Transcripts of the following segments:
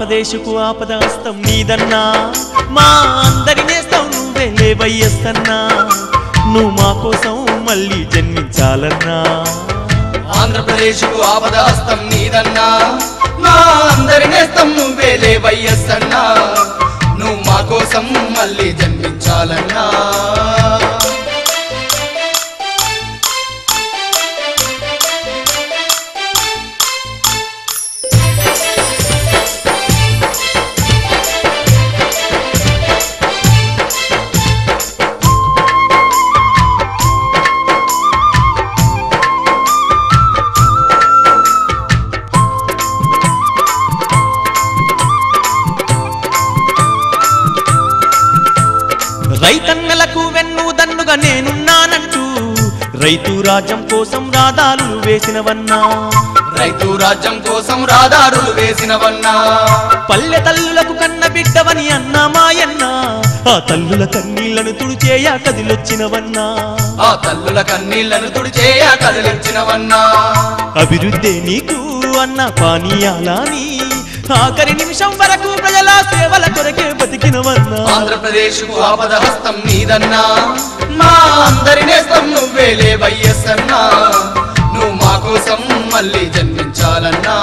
ఆంధ్రప్రదేశ్కు ఆపద హస్తం నీదన్నా మా అందరి నేస్తం నువ్వే లేవయ్యస్తన్నా నువ్వు మా కోసం మళ్ళీ జన్మించాలన్నా ఆంధ్రప్రదేశ్కు ఆపద హస్తం నీదన్నా మా అందరి నేస్తం నువ్వే లేవయ్యస్తన్నా నువ్వు మా కోసం మళ్ళీ జన్మించాలన్నా రైతన్నలకు వెన్నుదన్నుగా నేనున్నానంటూ రైతు రాజ్యం కోసం రాధారులు వేసినవన్నా రైతు రాజ్యం కోసం రాధారులు వేసినవన్నా పల్లె తల్లులకు కన్న బిడ్డవని అన్నా మాయన్న ఆ తల్లుల కన్నీళ్లను తుడిచేయ కదిలొచ్చినవన్నా ఆ తల్లుల కన్నీళ్లను తుడిచేయ కదిలొచ్చినవన్నా అభివృద్ధి నీకు అన్న పానీయాలని ఆఖరి నిమిషం వరకు ప్రజల సేవల కొరకే బతికినవన్నా ఆంధ్రప్రదేశ్కు ఆపద హస్తం నీదన్నా మా అందరి నేస్తం నువ్వే లేవయ్యస్తన్నా నువ్వు మా కోసం మళ్ళీ జన్మించాలన్నా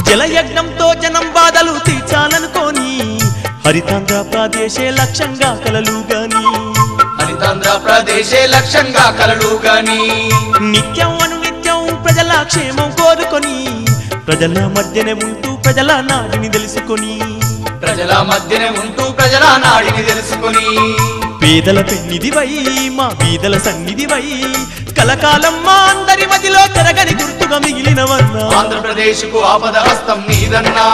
జలయజ్ఞంతో జనం బాధలు తీర్చాలనుకోని హరితాంధ్ర ప్రదేశే లక్ష్యంగా కలలు గాని హరితాంధ్ర ప్రదేశే లక్ష్యంగా కలలు గాని నిత్యం అనునిత్యం ప్రజల క్షేమం కోరుకొని ప్రజల మధ్యనే ఉంటూ ప్రజల నాడిని తెలుసుకొని ప్రజల మధ్యనే ఉంటూ ప్రజల నాడిని తెలుసుకొని పేదల పెన్నిదివై మా బీదల సన్నిధివై కలకాలం మా అందరి మదిలో తరగని గుర్తుగా మిగిలినవన్నా ఆంధ్రప్రదేశ్కు ఆపద హస్తం నీదన్నా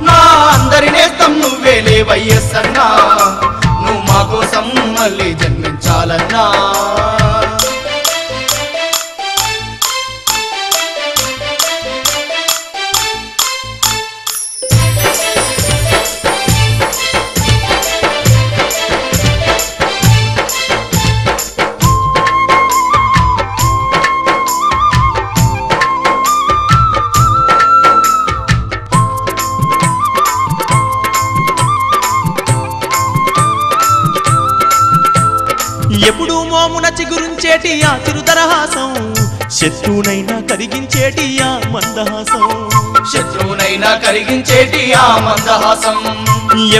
మా అందరి నేస్తం నువ్వే లేవయ్యస్తన్నా నువ్వు మా కోసం మళ్ళీ జన్మించాలన్నా ఎప్పుడు మోమున చిగురుంచేటి ఆ చిరుదరహాసం శత్రువునైనా కరిగించేటి ఆ మందహాసం శత్రువునైనా కరిగించేటి ఆ మందహాసం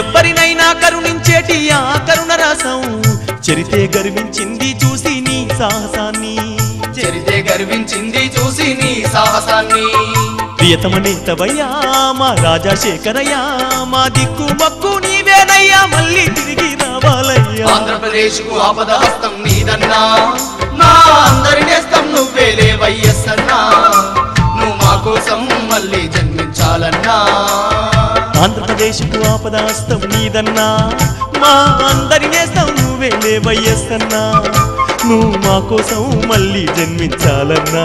ఎవరినైనా కరుణించేటి ఆ కరుణరసం చరితే గర్వించింది చూసి నీ సాహసాన్ని చరితే గర్వించింది చూసి నీ సాహసాన్ని ప్రియతమ నేతవయ్యా మా రాజశేఖరయ్యా మా దిక్కు మక్కు నీవేనయ్యా మళ్ళీ తిరిగి రావాలయ్యా ఆంధ్రప్రదేశ్కు ఆపద హస్తం నీదన్నా మా అందరి నేస్తం నువ్వే లేవయ్యస్తన్నా నువ్వు మా కోసం మళ్ళీ జన్మించాలన్నా ఆంధ్రప్రదేశ్కు ఆపద హస్తం నీదన్నా మా అందరి నేస్తం నువ్వే లేవయ్యస్తన్నా నువ్వు మా కోసం మళ్ళీ జన్మించాలన్నా